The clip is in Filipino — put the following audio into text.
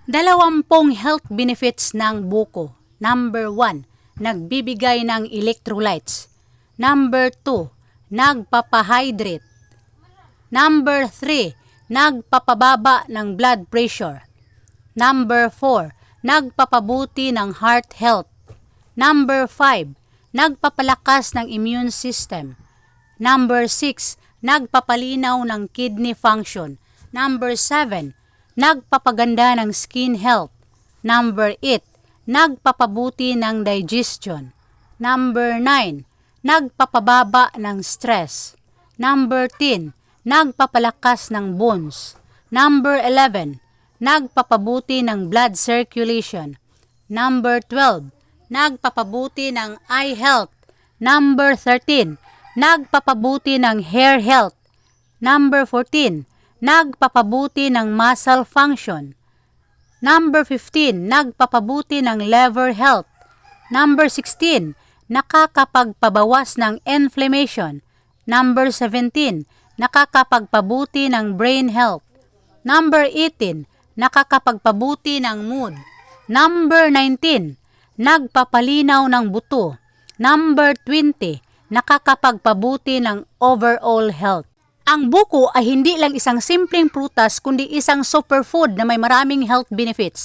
20 health benefits ng buko. Number 1, nagbibigay ng electrolytes. Number 2, nagpapahydrate. Number 3, nagpapababa ng blood pressure. Number 4, nagpapabuti ng heart health. Number 5, nagpapalakas ng immune system. Number 6, nagpapalinaw ng kidney function. Number 7, nagpapaganda ng skin health. Number 8, nagpapabuti ng digestion. Number 9, nagpapababa ng stress. Number 10, nagpapalakas ng bones. Number 11, nagpapabuti ng blood circulation. Number 12, nagpapabuti ng eye health. Number 13, nagpapabuti ng hair health. Number 14, nagpapabuti ng muscle function. Number 15, nagpapabuti ng liver health. Number 16, nakakapagpabawas ng inflammation. Number 17, nakakapagpabuti ng brain health. Number 18, nakakapagpabuti ng mood. Number 19, nagpapalinaw ng buto. Number 20, nakakapagpabuti ng overall health. Ang buko ay hindi lang isang simpleng prutas kundi isang superfood na may maraming health benefits.